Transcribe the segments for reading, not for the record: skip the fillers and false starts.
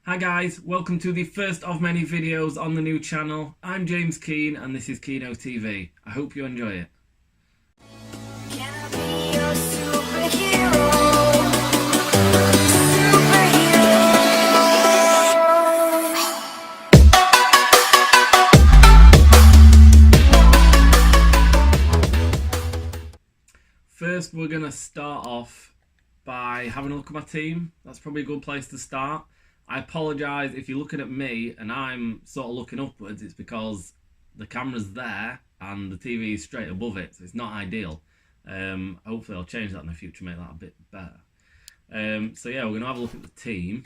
Hi guys, welcome to the first of many videos on the new channel. I'm James Keane and this is Keano TV. I hope you enjoy it. Can I be your superhero? First, we're going to start off by having a look at my team. That's probably a good place to start. I apologise if you're looking at me and I'm sort of looking upwards. It's because the camera's there and the TV is straight above it, so it's not ideal. Hopefully I'll change that in the future, make that a bit better. So yeah, we're going to have a look at the team.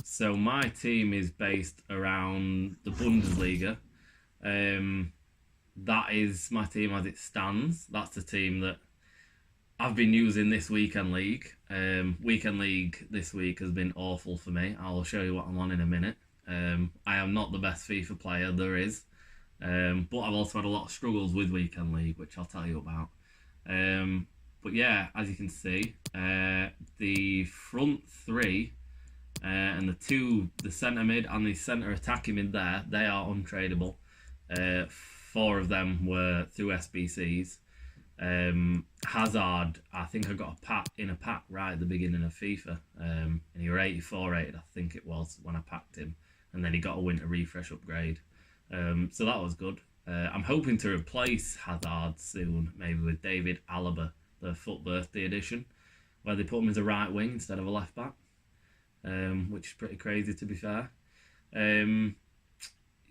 So my team is based around the Bundesliga. That is my team as it stands. That's the team that I've been using this weekend league. Weekend league this week has been awful for me. I'll show you what I'm on in a minute. I am not the best FIFA player there is. But I've also had a lot of struggles with weekend league, which I'll tell you about. But yeah, as you can see, the front three and the centre mid and the centre attacking mid there, they are untradeable. 4 of them were through SBCs. Hazard, I think I got a pack right at the beginning of FIFA, and he were 84 rated, I think it was, when I packed him, and then he got a winter refresh upgrade, so that was good. I'm hoping to replace Hazard soon, maybe with David Alaba, the FUT birthday edition, where they put him as a right wing instead of a left back, which is pretty crazy to be fair.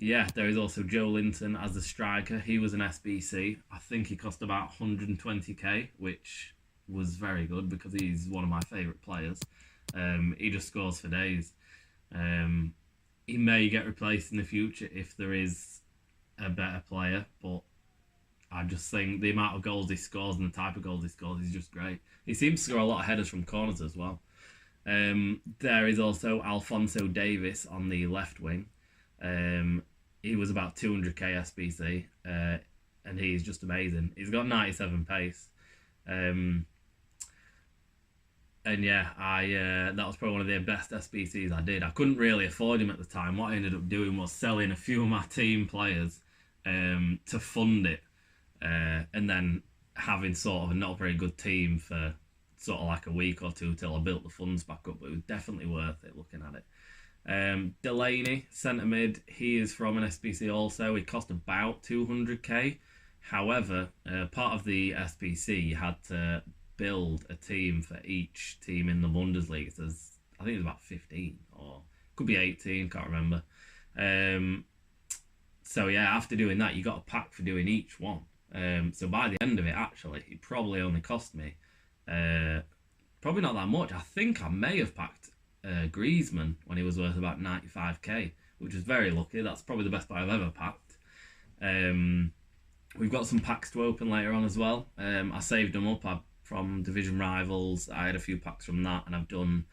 Yeah, there is also Joe Linton as a striker. He was an SBC. I think he cost about 120k, which was very good because he's one of my favourite players. He just scores for days. He may get replaced in the future if there is a better player, but I just think the amount of goals he scores and the type of goals he scores is just great. He seems to score a lot of headers from corners as well. There is also Alphonso Davies on the left wing. He was about 200k SBC, and he's just amazing. He's got 97 pace, and yeah, that was probably one of the best SBCs I did. I couldn't really afford him at the time. What I ended up doing was selling a few of my team players to fund it, and then having sort of a not very good team for sort of like a week or two till I built the funds back up. But it was definitely worth it looking at it. Delaney, centre mid, he is from an SBC also. He cost about 200k. However, part of the SBC, you had to build a team for each team in the Bundesliga. So I think it was about 15 or could be 18, can't remember. So yeah, after doing that, you got a pack for doing each one. So by the end of it, actually, it probably only cost me probably not that much. I think I may have packed Griezmann when he was worth about 95k, which was very lucky. That's probably the best buy I've ever packed. We've got some packs to open later on as well. I saved them up from Division Rivals. I had a few packs from that, and I've done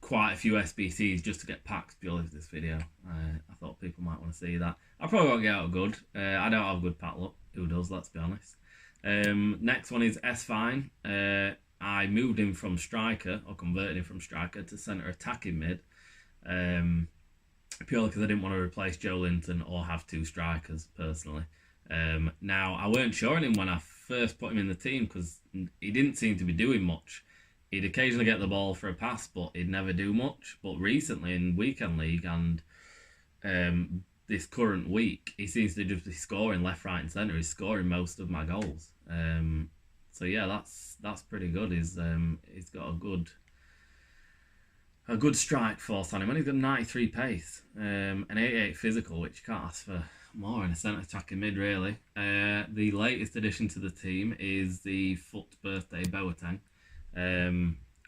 quite a few SBCs just to get packs purely for this video. I thought people might want to see that. I probably won't get out good. I don't have good pack luck. Who does, let's be honest. Next one is S-Fine. I moved him from striker, or converted him from striker to centre attacking mid, purely because I didn't want to replace Joe Linton or have 2 strikers, personally. Now, I weren't sure on him when I first put him in the team because he didn't seem to be doing much. He'd occasionally get the ball for a pass, but he'd never do much. But recently in Weekend League and this current week, he seems to just be scoring left, right and centre. He's scoring most of my goals. So yeah, that's pretty good. He's got a good strike force on him, and he's got 93 pace, an 88 physical, which you can't ask for more in a centre attacking mid, really. The latest addition to the team is the FUT birthday Boateng.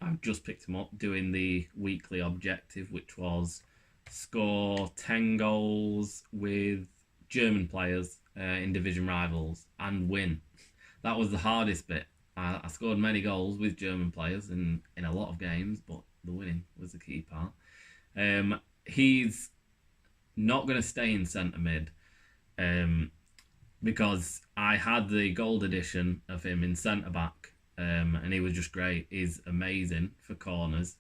I've just picked him up doing the weekly objective, which was score 10 goals with German players in division rivals and win. That was the hardest bit. I scored many goals with German players in a lot of games, but the winning was the key part. He's not going to stay in centre mid because I had the gold edition of him in centre back, and he was just great. He's amazing for corners.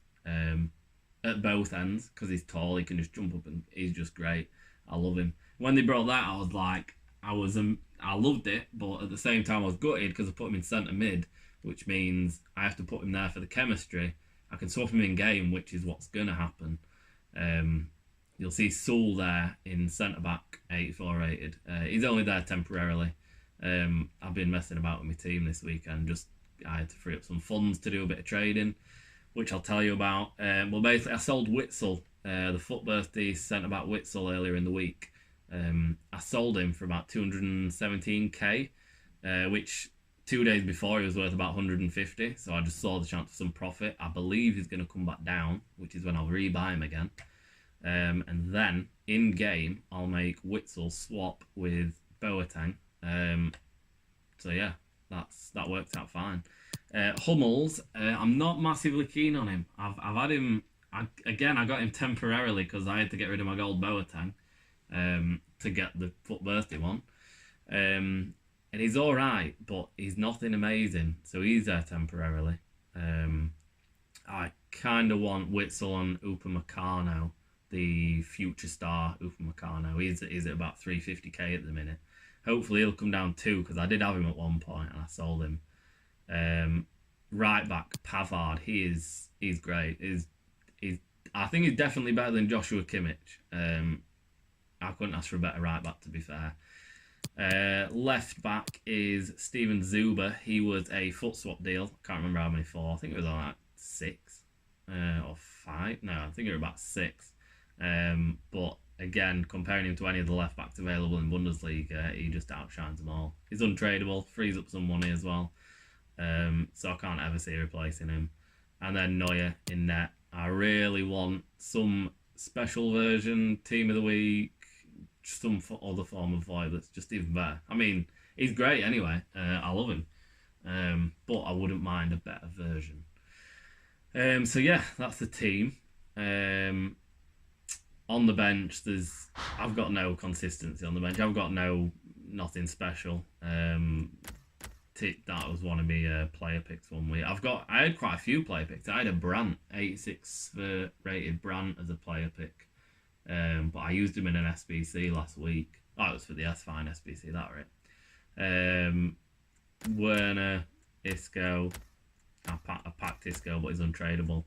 at both ends because he's tall. He can just jump up and he's just great. I love him. When they brought that, I was like, I loved it, but at the same time I was gutted because I put him in centre mid, which means I have to put him there for the chemistry. I can swap him in game, which is what's gonna happen. You'll see Sewell there in centre back, 84 rated. He's only there temporarily. I've been messing about with my team this weekend. I had to free up some funds to do a bit of trading, which I'll tell you about. Well, basically, I sold Witsel, the footbursty centre back Witsel, earlier in the week. I sold him for about 217k, which 2 days before he was worth about 150. So I just saw the chance for some profit. I believe he's going to come back down, which is when I'll rebuy him again. And then in game, I'll make Witsel swap with Boateng. So yeah, that worked out fine. Hummels, I'm not massively keen on him. I've had him again. I got him temporarily because I had to get rid of my gold Boateng to get the foot bursty one. And he's all right, but he's nothing amazing. So he's there temporarily. I kind of want Witsel on Upamecano, the future star Upamecano. He's at about 350k at the minute. Hopefully he'll come down too, because I did have him at one point and I sold him. Right back Pavard, he's great. I think he's definitely better than Joshua Kimmich. I couldn't ask for a better right back, to be fair. Left back is Steven Zuber. He was a foot swap deal. Can't remember how many for. I think it was on like 6 or 5. No, I think it was about 6. But again, comparing him to any of the left backs available in Bundesliga, he just outshines them all. He's untradeable, frees up some money as well. So I can't ever see replacing him. And then Neuer in net. I really want some special version, team of the week, some other form of void that's just even better. I mean, he's great anyway. I love him. But I wouldn't mind a better version. So yeah, that's the team. On the bench, I've got no consistency on the bench. I've got nothing special. That was one of my player picks one week. I had quite a few player picks. I had a Brandt, 86 rated Brandt as a player pick. But I used him in an SBC last week. Oh, it was for the S-Fine SBC, that right. Werner, Isco. I packed Isco, but he's untradeable.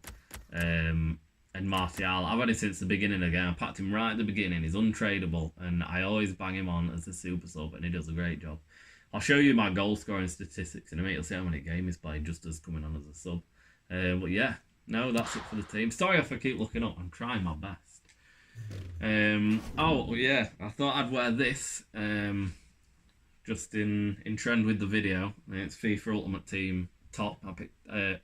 And Martial, I've had him since the beginning again. I packed him right at the beginning. He's untradeable, and I always bang him on as a super sub, and he does a great job. I'll show you my goal scoring statistics in a minute. You'll see how many games he's played just as coming on as a sub. But yeah, no, that's it for the team. Sorry if I keep looking up. I'm trying my best. Oh yeah, I thought I'd wear this. Just in trend with the video. It's FIFA Ultimate Team top. I picked. I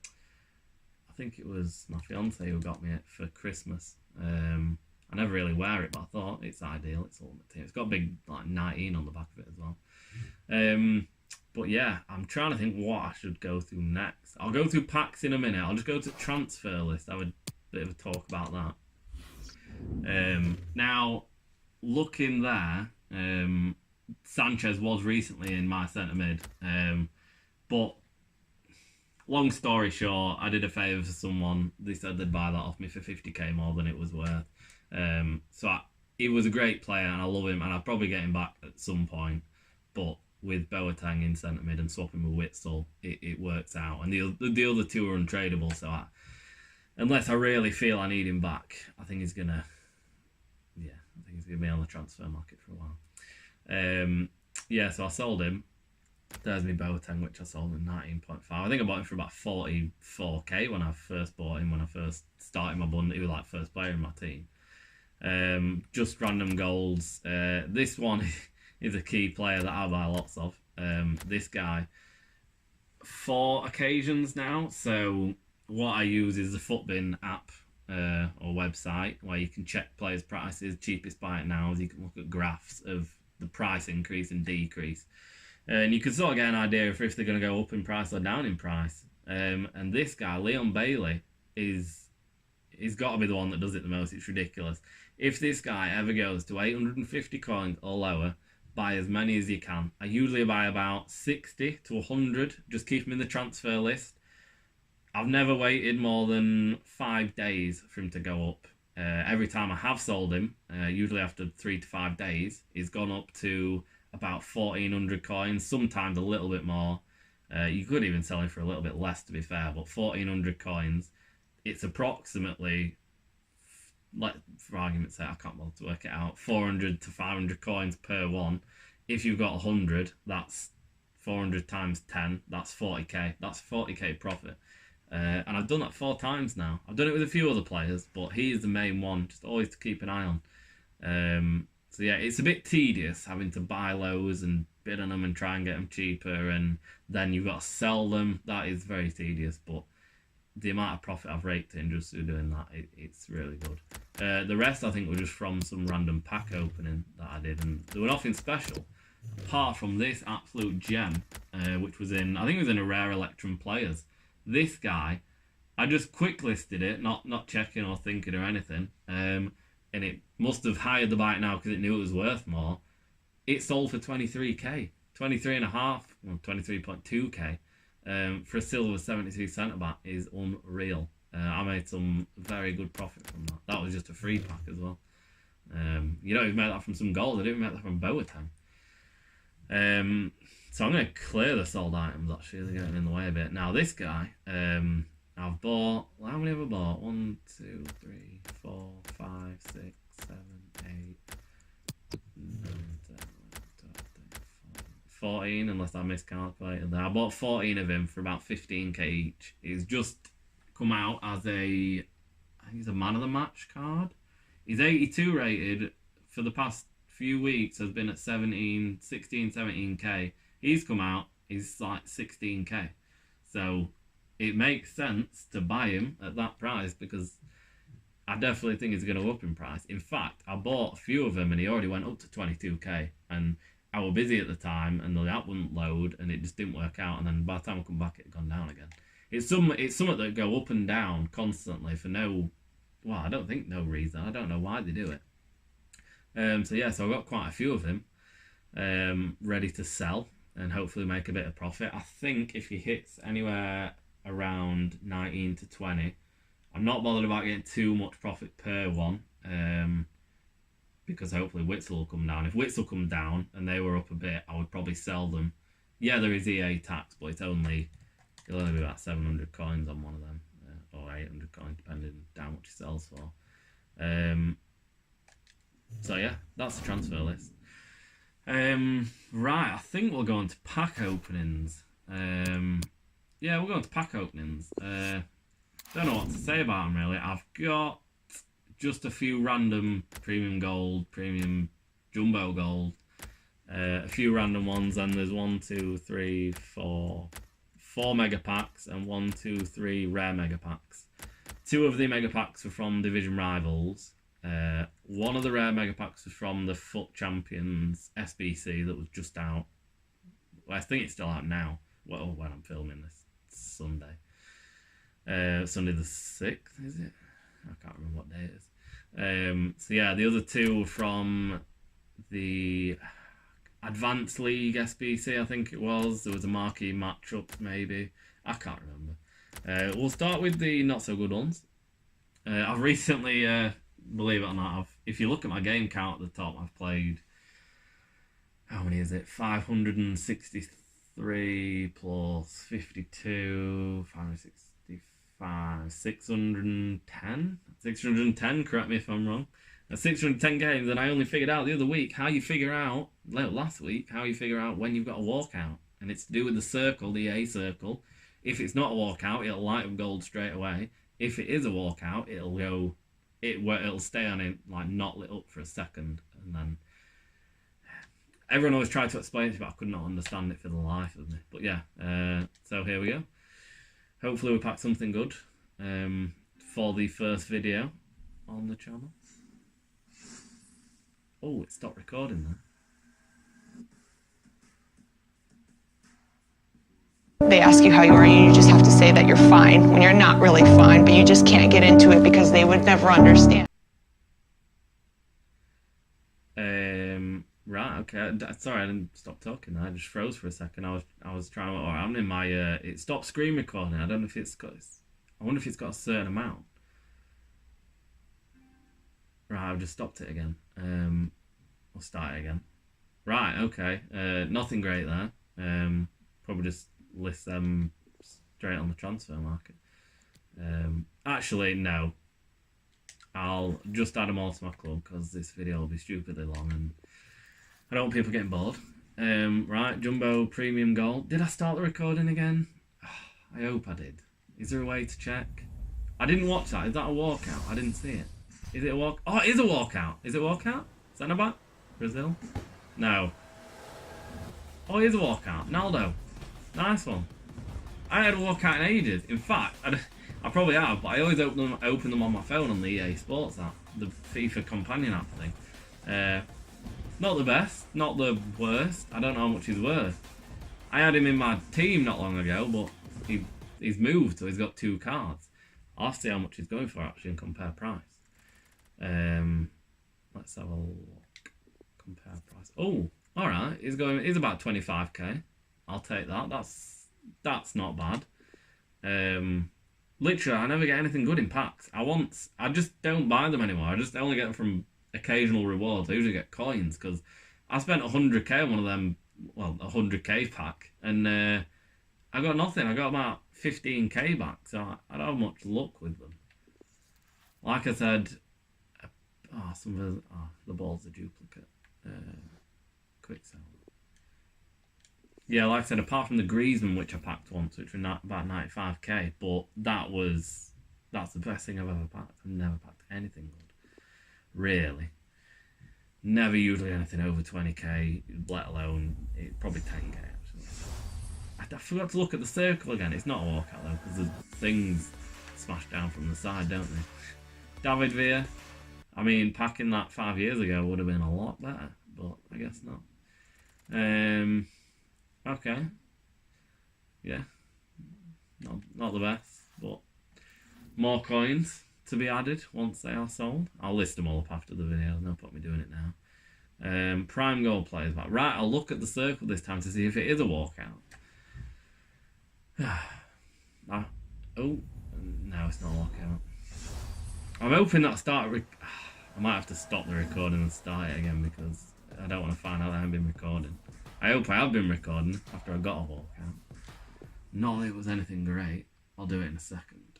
think it was my fiance who got me it for Christmas. I never really wear it, but I thought it's ideal. It's Ultimate Team. It's got a big like 19 on the back of it as well. But yeah, I'm trying to think what I should go through next. I'll go through packs in a minute. I'll just go to transfer list. I would bit of a talk about that. Now, looking there, Sanchez was recently in my centre mid, but long story short, I did a favour for someone. They said they'd buy that off me for 50k more than it was worth. He was a great player and I love him, and I'll probably get him back at some point. But with Boateng in centre mid and swapping with Witsel, it works out. And the other two are untradeable, so unless I really feel I need him back, I think he's gonna be on the transfer market for a while. So I sold him. There's me Boateng, which I sold at 19.5. I think I bought him for about 44k when I first bought him. When I first started my bund, he was like first player in my team. Just random golds. This one is a key player that I buy lots of. This guy, 4 occasions now. So what I use is the Footbin app or website where you can check players' prices. Cheapest buy it now is you can look at graphs of the price increase and decrease. And you can sort of get an idea of if they're going to go up in price or down in price. And this guy, Leon Bailey, he's got to be the one that does it the most. It's ridiculous. If this guy ever goes to 850 coins or lower, buy as many as you can. I usually buy about 60 to 100. Just keep them in the transfer list. I've never waited more than 5 days for him to go up. Every time I have sold him, usually after 3 to 5 days, he's gone up to about 1,400 coins, sometimes a little bit more. You could even sell him for a little bit less, to be fair, but 1,400 coins, it's approximately, like, for argument's sake, I can't bother to work it out, 400 to 500 coins per one. If you've got 100, that's 400 times 10, that's 40k. That's 40k profit. And I've done that 4 times now. I've done it with a few other players, but he is the main one, just always to keep an eye on. So yeah, it's a bit tedious having to buy lows and bid on them and try and get them cheaper, and then you've got to sell them. That is very tedious, but the amount of profit I've raked in just through doing that, it's really good. The rest I think were just from some random pack opening that I did, and there were nothing special apart from this absolute gem, which was in, I think it was in a Rare Electrum Players. This guy, I just quick listed it, not checking or thinking or anything, and it must have hired the bike now because it knew it was worth more. It sold for 23k, 23.5, well, 23.2k, for a silver 72 centre back is unreal. I made some very good profit from that. That was just a free pack as well. You don't even make that from some gold. I didn't make that from Boateng. So I'm going to clear the sold items, actually. They're getting in the way a bit. Now, this guy, I've bought, well, how many have I bought? 1, 2, 3, 4, 5, 6, 7, 8, 9, 10, 11, 12, 13, 14, unless I miscalculated there. I bought 14 of him for about 15k each. He's just come out as I think he's a man of the match card. He's 82 rated for the past few weeks, has been at 16, 17k. He's come out, he's like 16k. So it makes sense to buy him at that price because I definitely think he's going to go up in price. In fact, I bought a few of them and he already went up to 22k. And I was busy at the time and the app wouldn't load and it just didn't work out. And then by the time I come back, it had gone down again. It's something that go up and down constantly for no, well, I don't think no reason. I don't know why they do it. So yeah, so I've got quite a few of him ready to sell and hopefully make a bit of profit. I think if he hits anywhere around 19 to 20, I'm not bothered about getting too much profit per one, because hopefully Witzel will come down. If Witzel come down and they were up a bit, I would probably sell them. Yeah, there is EA tax, but it'll only be about 700 coins on one of them, or 800 coins, depending on how much he sells for. So yeah, that's the transfer list. Right, I think we'll go on to pack openings. Yeah, we'll go on to pack openings. Don't know what to say about them really. I've got just a few random premium gold, premium jumbo gold, a few random ones, and there's 4 mega packs and 3 rare mega packs. 2 of the mega packs are from Division Rivals. One of the rare mega packs was from the Foot Champions SBC that was just out. Well, I think it's still out now. Well, when I'm filming this, Sunday. Sunday the 6th, is it? I can't remember what day it is. So yeah, the other 2 were from the Advanced League SBC, I think it was. There was a marquee matchup, maybe. I can't remember. We'll start with the not so good ones. I've recently, believe it or not, if you look at my game count at the top, I've played, how many is it? 563 plus 52, 565, 610? 610, correct me if I'm wrong. 610 games, and I only figured out the other week how you figure out, last week, how you figure out when you've got a walkout. And it's to do with the circle, the A circle. If it's not a walkout, it'll light up gold straight away. If it is a walkout, it'll stay on it, like, not lit up for a second. And then everyone always tried to explain it, but I could not understand it for the life of me. But yeah, so here we go. Hopefully we pack something good for the first video on the channel. Oh, it stopped recording there. They ask you how you are, and you just have to say that you're fine when you're not really fine, but you just can't get into it because they would never understand. Right, okay. Sorry, I didn't stop talking. I just froze for a second. I was trying to. I'm in my. It stopped screen recording. I don't know if it's I wonder if it's got a certain amount. Right, I've just stopped it again. I'll start it again. Right, okay. Nothing great there. Probably just list them straight on the transfer market. Actually, no. I'll just add them all to my club because this video will be stupidly long and I don't want people getting bored. Right, Jumbo Premium Gold. Did I start the recording again? I hope I did. Is there a way to check? I didn't watch that. Is that a walkout? I didn't see it. Is it a walk? Oh, it is a walkout. Is it a walkout? Centre back? Brazil? No. Oh, it is a walkout. Naldo. Nice one. I had a walkout in ages. In fact, I probably have, but I always open them on my phone on the EA Sports app, the FIFA companion app thing. Not the best, not the worst. I don't know how much he's worth. I had him in my team not long ago, but he's moved, so he's got 2 cards. I'll have to see how much he's going for actually and compare price. Let's have a look. Compare price. Oh, all right. He's about 25k. I'll take that. That's not bad. Literally, I never get anything good in packs. I just don't buy them anymore. I just only get them from occasional rewards. I usually get coins because I spent 100k on one of them. Well, a 100k pack, and I got nothing. I got about 15k back, so I don't have much luck with them. Like I said, the ball's a duplicate. Quick sell. Yeah, like I said, apart from the Griezmann, which I packed once, which were about 95k, but that's the best thing I've ever packed. I've never packed anything good. Really. Never usually anything over 20k, let alone probably 10k actually. I forgot to look at the circle again. It's not a walkout though, because the things smash down from the side, don't they? David Villa. I mean, packing that 5 years ago would have been a lot better, but I guess not. Okay. Yeah. Not the best, but more coins to be added once they are sold. I'll list them all up after the video. No point me doing it now. Prime gold players back. Right, I'll look at the circle this time to see if it is a walkout. Oh, no, it's not a walkout. I'm hoping that I might have to stop the recording and start it again because I don't want to find out I haven't been recording. I hope I have been recording after I got a walkout. Not that it was anything great. I'll do it in a second.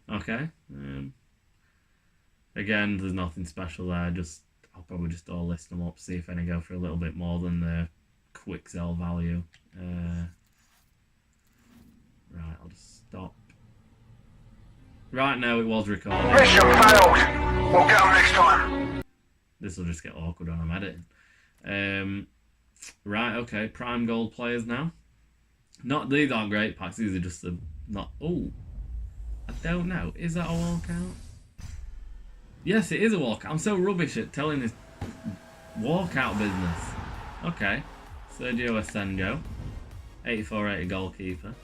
Okay. Again, there's nothing special there. I'll probably just all list them up, see if any go for a little bit more than the quick sell value. Right, I'll just stop. Right now, it was recording. Mission failed. We'll get them next time. This will just get awkward when I'm editing. Right, okay. Prime gold players now. These aren't great packs. These are just not. Oh, I don't know. Is that a walkout? Yes, it is a walkout. I'm so rubbish at telling this walkout business. Okay. Sergio Asenjo. 84-80 goalkeeper.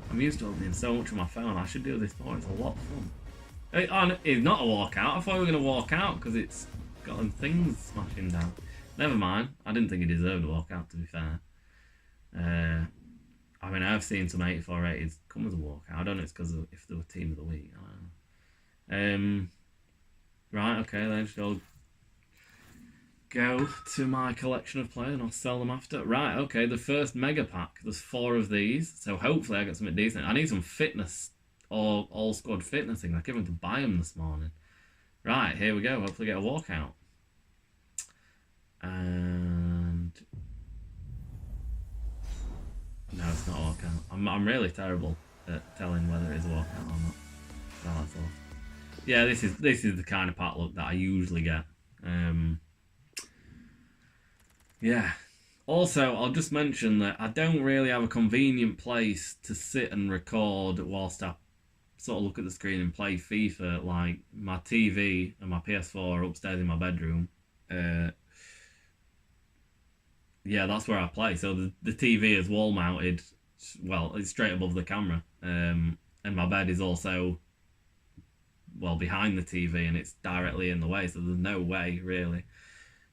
I'm used to opening so much on my phone. I should do this more. It's a lot of fun. It's not a walkout. I thought we were going to walk out because it's got them things smashing down. Never mind. I didn't think he deserved a walkout, to be fair. I mean, I've seen some 84-80s come as a walkout. I don't know if it's because if they were team of the week. I don't know. Right, okay, then I'll go to my collection of players and I'll sell them after. Right, okay, the first mega pack. There's 4 of these, so hopefully I get something decent. I need some fitness or all squad fitness things. I came in to buy them this morning. Right, here we go. Hopefully get a walkout. And no, it's not a walkout. I'm really terrible at telling whether it's a walkout or not. No, that's all. Yeah, this is the kind of pack look that I usually get. Yeah. Also, I'll just mention that I don't really have a convenient place to sit and record whilst I sort of look at the screen and play FIFA. Like, my TV and my PS4 are upstairs in my bedroom. Yeah, that's where I play. So the TV is wall mounted. Well, it's straight above the camera. And my bed is also, well, behind the TV and it's directly in the way. So there's no way, really,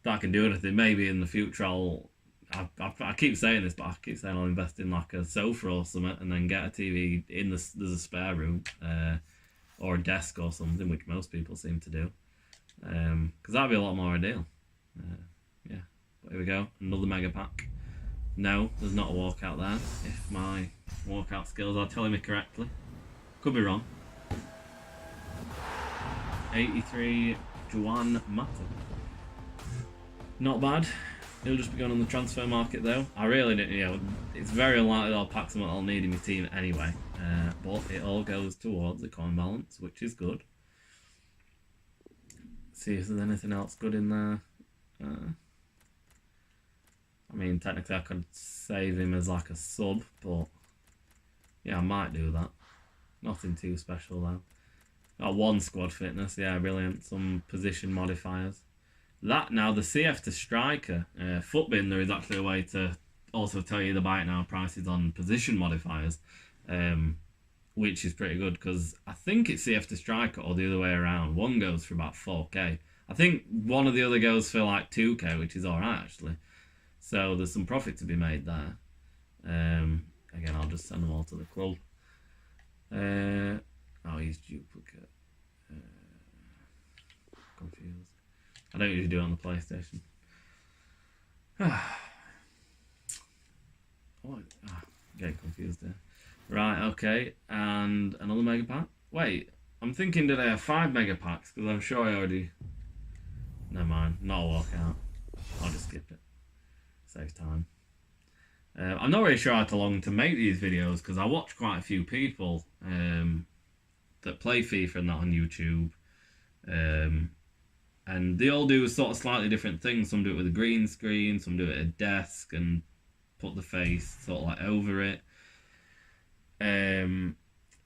that I can do anything. Maybe in the future I'll I keep saying this, but I keep saying I'll invest in like a sofa or something, and then get a TV in the there's a spare room, or a desk or something, which most people seem to do, because that'd be a lot more ideal. Yeah, but here we go, another mega pack. No, there's not a walkout there. If my walkout skills are telling me correctly, could be wrong. 83 Juan Mata. Not bad. He'll just be going on the transfer market though. I really don't, you know, it's very unlikely I'll pack someone I'll need in my team anyway. But it all goes towards the coin balance, which is good. See if there's anything else good in there. I mean, technically I could save him as like a sub, but yeah, I might do that. Nothing too special though. Got one squad fitness, yeah, brilliant. Some position modifiers. That now, the CF to striker, Footbin, there is actually a way to also tell you the buy it now prices on position modifiers, which is pretty good because I think it's CF to striker or the other way around. One goes for about 4k. I think one of the other goes for like 2k, which is alright actually. So there's some profit to be made there. Again, I'll just send them all to the club. Oh, he's duplicate. Confused. I don't usually do it on the PlayStation. Getting confused there. Right, okay. And another mega pack. Wait, I'm thinking did I have 5 mega packs? Because I'm sure I already... Never mind, not a walkout. I'll just skip it. Saves time. I'm not really sure how long to make these videos because I watch quite a few people that play FIFA and that on YouTube. And they all do sort of slightly different things. Some do it with a green screen, some do it at a desk and put the face sort of like over it. And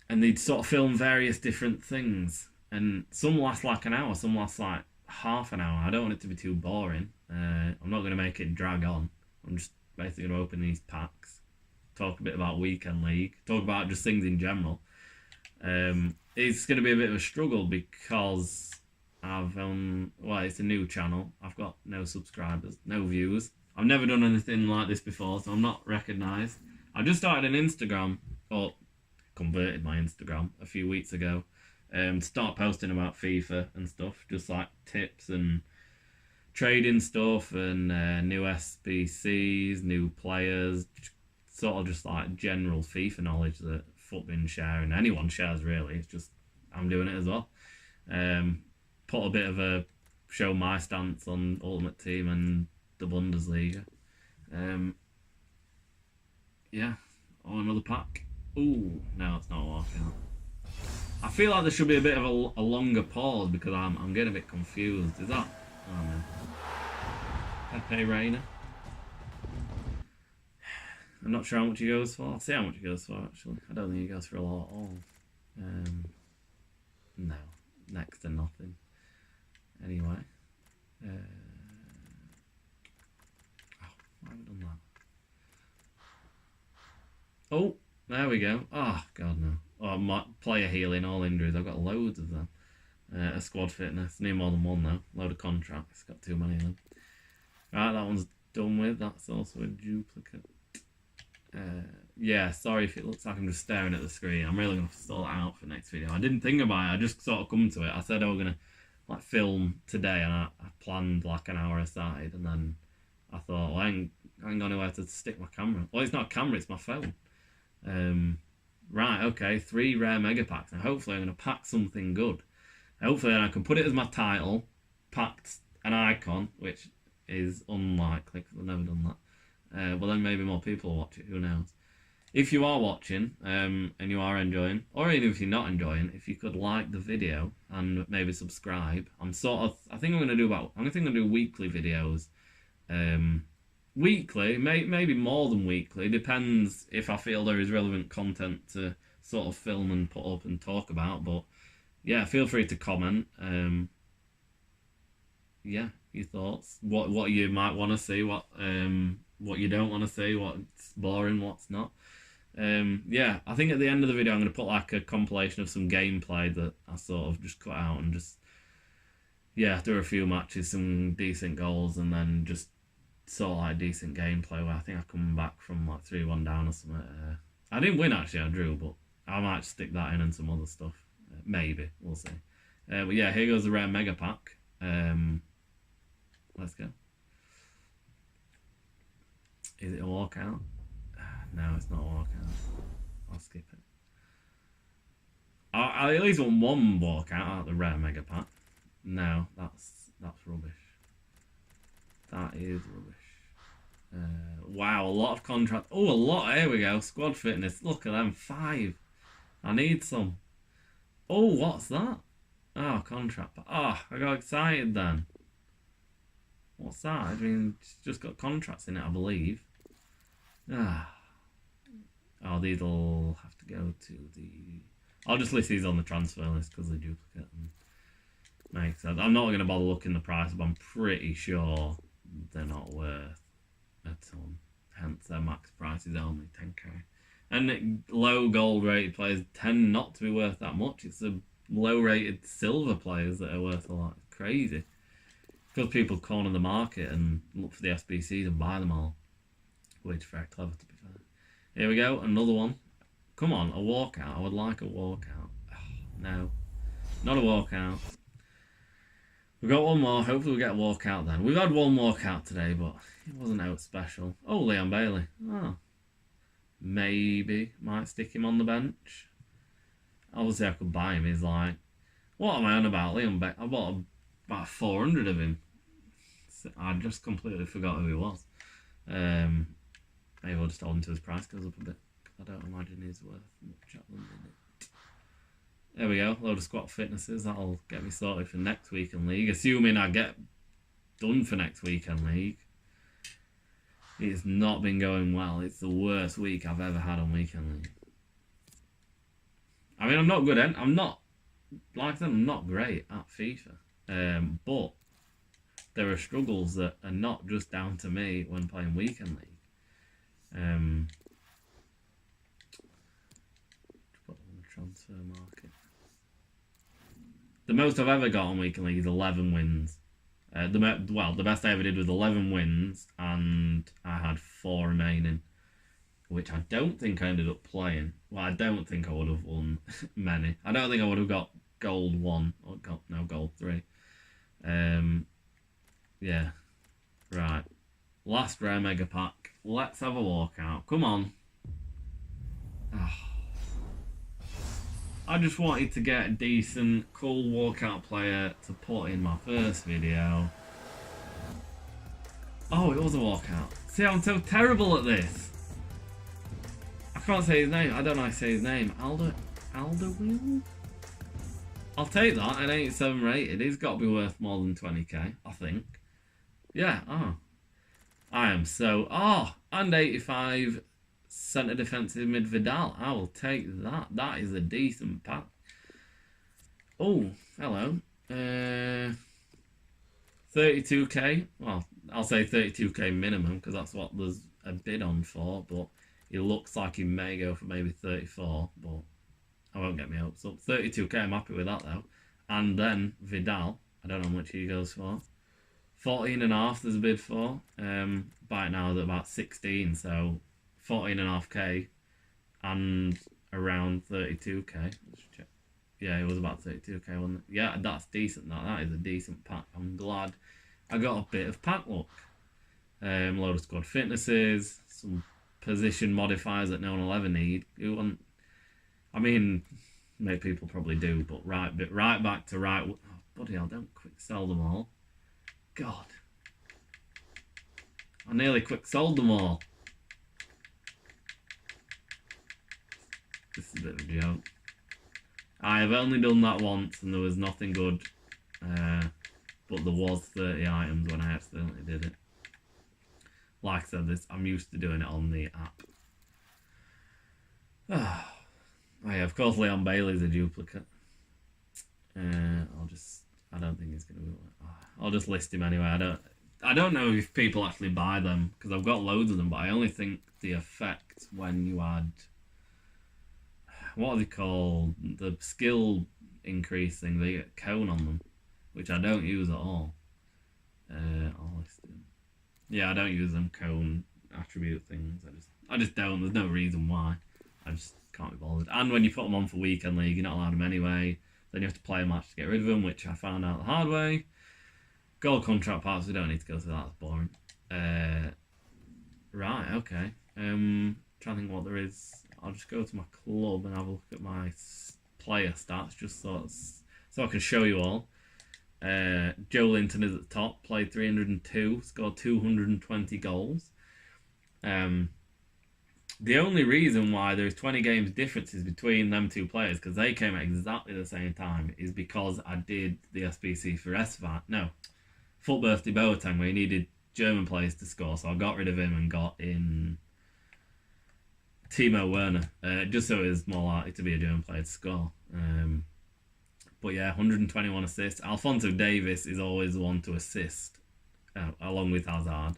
they'd sort of film various different things. And some last like an hour, some last like half an hour. I don't want it to be too boring. I'm not going to make it drag on. I'm just basically going to open these packs, talk a bit about Weekend League, talk about just things in general. It's going to be a bit of a struggle because well, it's a new channel. I've got no subscribers, no views. I've never done anything like this before, so I'm not recognised. I just started an Instagram, or converted my Instagram a few weeks ago, to start posting about FIFA and stuff, just like tips and trading stuff and new SBCs, new players, sort of just like general FIFA knowledge that Footbin share and anyone shares really. It's just I'm doing it as well. Put a bit of a show my stance on Ultimate Team and the Bundesliga. Yeah. Oh, another pack. Ooh, no, it's not working. I feel like there should be a bit of a longer pause because I'm getting a bit confused. Is that? Oh man. Pepe Reina. I'm not sure how much he goes for. I'll see how much he goes for actually. I don't think he goes for a lot at all. No, next to nothing. Anyway. Oh, why have I done that? Oh, there we go. Oh, God, no. Oh, my player healing, all injuries. I've got loads of them. A squad fitness. Need more than one, though. Load of contracts. Got too many of them. Right, that one's done with. That's also a duplicate. Yeah, sorry if it looks like I'm just staring at the screen. I'm really going to sort it out for next video. I didn't think about it. I just sort of come to it. I said I was going to like film today, and I planned like an hour aside, and then I thought, well, I ain't got anywhere to stick my camera. Well, it's not a camera, it's my phone. Right, okay, 3 rare mega packs. Now hopefully I'm going to pack something good. Hopefully I can put it as my title, packed an icon, which is unlikely because I've never done that. Well, then maybe more people will watch it, who knows. If you are watching and you are enjoying, or even if you're not enjoying, if you could like the video and maybe subscribe. I think I'm going to do weekly videos. Weekly, maybe more than weekly. Depends if I feel there is relevant content to sort of film and put up and talk about. But yeah, feel free to comment. Yeah, your thoughts. What you might want to see. What you don't want to see. What's boring. What's not. Yeah, I think at the end of the video I'm going to put like a compilation of some gameplay that I sort of just cut out and just, yeah, do a few matches, some decent goals, and then just sort of like decent gameplay where I think I come back from like 3-1 down or something. I didn't win actually, I drew, but I might stick that in and some other stuff. Maybe, we'll see. But yeah, here goes the rare mega pack. Let's go. Is it a walkout? No, it's not a walkout. I'll skip it. I at least want one walkout out of the rare mega pack. No, that's rubbish. That is rubbish. Wow, a lot of contract. Oh, a lot. Here we go. Squad fitness. Look at them. 5. I need some. Oh, what's that? Oh, contract. Oh, I got excited then. What's that? I mean, it's just got contracts in it, I believe. Ah. Oh, these will have to go to the... I'll just list these on the transfer list because they duplicate and makes sense. I'm not going to bother looking the price, but I'm pretty sure they're not worth a ton. Hence, their max price is only 10k. And low gold rated players tend not to be worth that much. It's the low rated silver players that are worth a lot. It's crazy. Because people corner the market and look for the SBCs and buy them all. Which is very clever, to be fair. Here we go, another one. Come on, a walkout. I would like a walkout. Oh, no, not a walkout. We've got one more. Hopefully we get a walkout then. We've had one walkout today, but it wasn't out special. Oh, Leon Bailey. Oh, maybe might stick him on the bench. Obviously, I could buy him. He's like, what am I on about? Leon Bailey. I bought about 400 of him. I just completely forgot who he was. Maybe I'll just hold him till his price goes up a bit. I don't imagine he's worth much at the minute. There we go, load of squat fitnesses. That'll get me sorted for next weekend league. Assuming I get done for next weekend league. It's not been going well. It's the worst week I've ever had on weekend league. I mean, I'm not good at... I'm not... Like I said, I'm not great at FIFA. But there are struggles that are not just down to me when playing weekend league. Put on the transfer market. The most I've ever got on weekend league is 11 wins. The best I ever did was 11 wins, and I had 4 remaining, which I don't think I ended up playing. Well, I don't think I would have won many. I don't think I would have got gold 1 or gold 3. Yeah, right. Last rare mega pack. Let's have a walkout. Come on. Oh. I just wanted to get a decent, cool walkout player to put in my first video. Oh, it was a walkout. See, I'm so terrible at this. I can't say his name. I don't know how to say his name. Alderweireld? I'll take that. An 87 rated. He's got to be worth more than 20k, I think. Yeah, I am so... and 85 centre defensive mid Vidal. I will take that. That is a decent pack. Oh, hello. 32k. Well, I'll say 32k minimum because that's what there's a bid on for. But he looks like he may go for maybe 34. But I won't get my hopes up. 32k, I'm happy with that though. And then Vidal. I don't know how much he goes for. 14.5 there's a bid for. By now they're about 16, so 14.5k and around 32k. Let's check. Yeah, it was about 32k, wasn't it? Yeah, that's decent. That is a decent pack. I'm glad I got a bit of pack luck. Load of squad fitnesses, some position modifiers that no one will ever need. Who want? I mean, maybe people probably do, but right back to right. Oh, bloody hell! Don't quick sell them all. God, I nearly quick sold them all. This is a bit of a joke. I have only done that once and there was nothing good, but there was 30 items when I accidentally did it. Like I said, I'm used to doing it on the app. Oh yeah, of course Leon Bailey's a duplicate. I don't think he's going to be... I'll just list him anyway. I don't know if people actually buy them, because I've got loads of them, but I only think the effect when you add... What are they called? The skill increase thing, they get cone on them, which I don't use at all. I'll list him. Yeah, I don't use them cone attribute things. I just don't. There's no reason why. I just can't be bothered. And when you put them on for weekend league, you're not allowed them anyway. Then you have to play a match to get rid of them, which I found out the hard way. Gold contract parts, we don't need to go through that. That's boring. Right, okay. Trying to think what there is. I'll just go to my club and have a look at my player stats, just so I can show you all. Joe Linton is at the top, played 302, scored 220 goals. The only reason why there's 20 games differences between them two players, because they came at exactly the same time, is because I did the SBC for Foot Birthday Boateng, where he needed German players to score, so I got rid of him and got in Timo Werner, just so it was more likely to be a German player to score. But yeah, 121 assists. Alphonso Davies is always the one to assist, along with Hazard.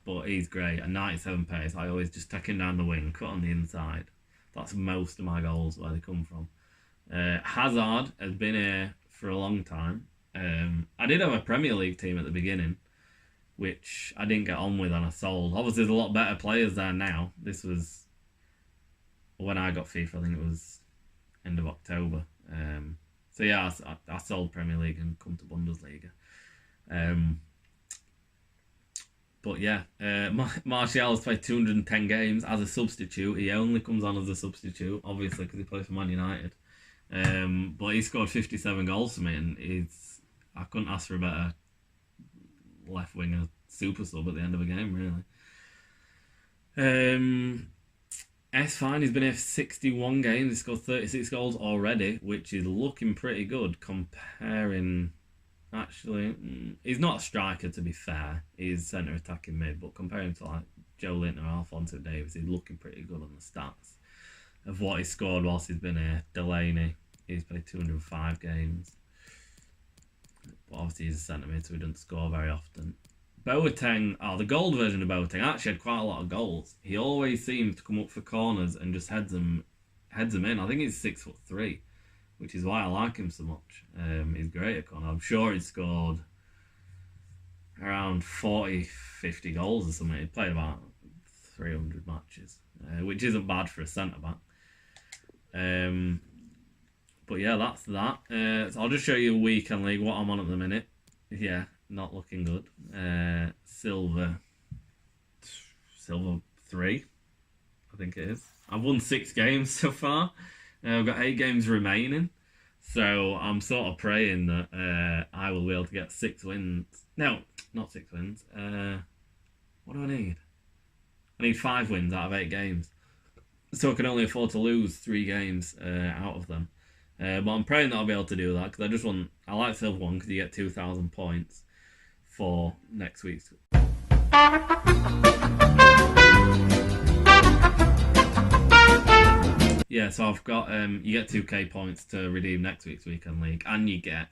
But he's great. At 97 pace, I always just take him down the wing, cut on the inside. That's most of my goals, where they come from. Hazard has been here for a long time. I did have a Premier League team at the beginning, which I didn't get on with and I sold. Obviously, there's a lot better players there now. This was when I got FIFA. I think it was end of October. So yeah, I sold Premier League and come to Bundesliga. But yeah, Martial's played 210 games as a substitute. He only comes on as a substitute, obviously, because he plays for Man United. But he scored 57 goals for me, and I couldn't ask for a better left winger super sub at the end of a game, really. S fine, he's been here for 61 games. He scored 36 goals already, which is looking pretty good comparing. Actually, he's not a striker, to be fair. He's centre attacking mid, but comparing to like Joe Linton or Alphonso Davies, he's looking pretty good on the stats of what he scored whilst he's been here. Delaney, he's played 205 games. But obviously he's a centre mid, so he doesn't score very often. Boateng, the gold version of Boateng actually had quite a lot of goals. He always seems to come up for corners and just heads them in. I think he's 6'3", which is why I like him so much. He's great at corner. I'm sure he's scored around 40, 50 goals or something. He played about 300 matches, which isn't bad for a centre-back. But yeah, that's that. So I'll just show you weekend league, what I'm on at the minute. Yeah, not looking good. Silver 3, I think it is. I've won 6 games so far. I've got 8 games remaining. So I'm sort of praying that I will be able to get 6 wins. No, not 6 wins. What do I need? I need 5 wins out of 8 games. So I can only afford to lose 3 games out of them. But I'm praying that I'll be able to do that, because I like Silver 1 because you get 2,000 points for next week's. Yeah, so I've got, you get 2k points to redeem next week's weekend league, and you get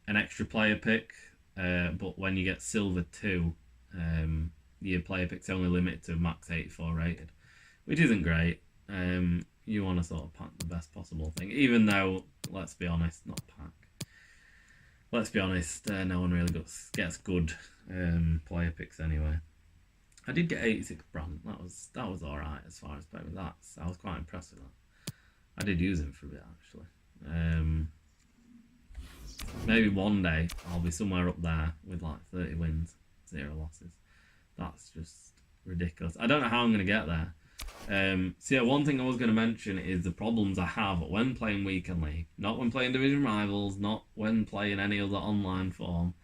an extra player pick, but when you get Silver 2, your player pick's only limited to max 84 rated, which isn't great. You want to sort of pack the best possible thing, even though, let's be honest, no one really gets good player picks anyway. I did get 86 brand. That was all right as far as playing with that. So I was quite impressed with that. I did use him for a bit actually. Maybe one day I'll be somewhere up there with like 30 wins, 0 losses. That's just ridiculous. I don't know how I'm going to get there. So yeah, one thing I was going to mention is the problems I have when playing weekend league. Not when playing division rivals, not when playing any other online form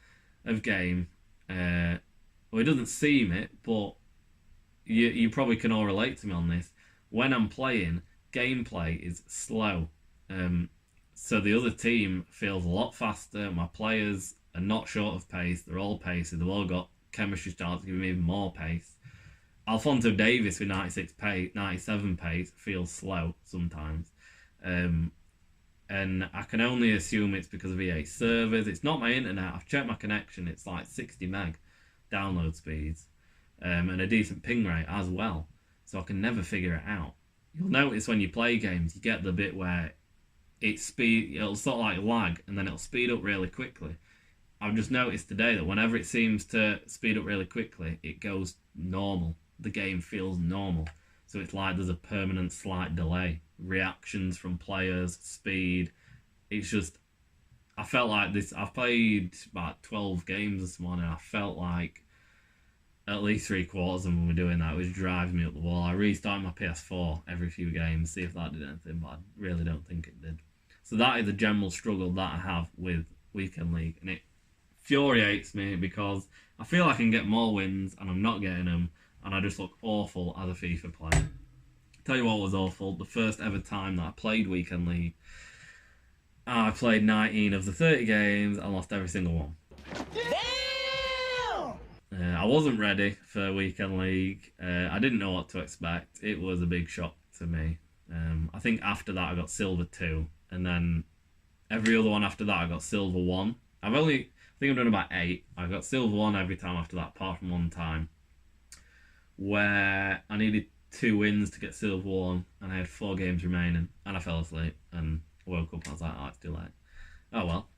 of game. Well, it doesn't seem it, but you probably can all relate to me on this. When I'm playing, gameplay is slow. So the other team feels a lot faster. My players are not short of pace. They're all pacey. They've all got chemistry starts to give them even more pace. Alphonso Davies with 97 pace feels slow sometimes. And I can only assume it's because of EA servers. It's not my internet. I've checked my connection. It's like 60 meg download speeds and a decent ping rate as well. So I can never figure it out. You'll notice when you play games, you get the bit where it'll sort of like lag and then it'll speed up really quickly. I've just noticed today that whenever it seems to speed up really quickly, it goes normal. The game feels normal. So it's like there's a permanent slight delay. Reactions from players, speed. It's just, I felt like this. I've played about 12 games this morning. I felt like at least 3/4 of them when we're doing that, which drives me up the wall. I restart my PS4 every few games, see if that did anything, but I really don't think it did. So that is the general struggle that I have with Weekend League, and it infuriates me because I feel I can get more wins and I'm not getting them, and I just look awful as a FIFA player. Tell you what was awful, the first ever time that I played Weekend League, I played 19 of the 30 games and lost every single one. I wasn't ready for Weekend League. I didn't know what to expect. It was a big shock to me. I think after that I got Silver 2, and then every other one after that I got Silver 1. I think I've done about 8. I got Silver 1 every time after that, apart from one time where I needed 2 wins to get Silver 1, and I had 4 games remaining, and I fell asleep and woke up and I was like, oh, it's too late. Oh well.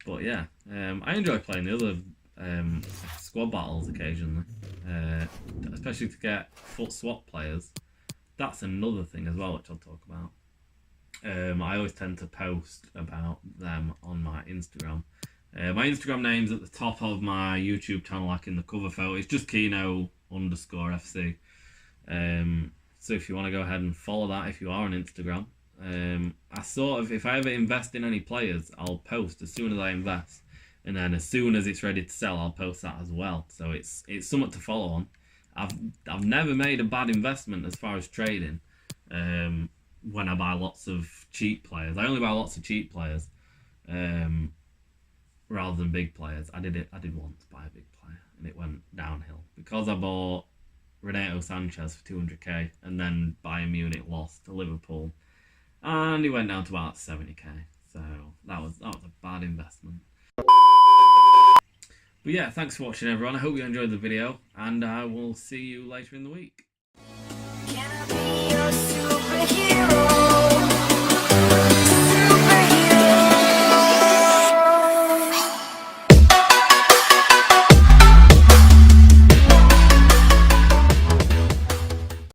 But yeah, I enjoy playing the other squad battles occasionally, especially to get foot swap players. That's another thing as well, which I'll talk about. I always tend to post about them on my Instagram. My Instagram name's at the top of my YouTube channel, like in the cover photo. It's just Keano_FC. So if you want to go ahead and follow that, if you are on Instagram. I sort of, if I ever invest in any players, I'll post as soon as I invest, and then as soon as it's ready to sell, I'll post that as well. So it's something to follow on. I've never made a bad investment as far as trading. When I buy lots of cheap players, I only buy lots of cheap players, rather than big players. I did once buy a big player, and it went downhill because I bought Renato Sanchez for 200k, and then Bayern Munich lost to Liverpool, and he went down to about 70k. So that was a bad investment. But yeah, thanks for watching everyone. I hope you enjoyed the video, and I will see you later in the week.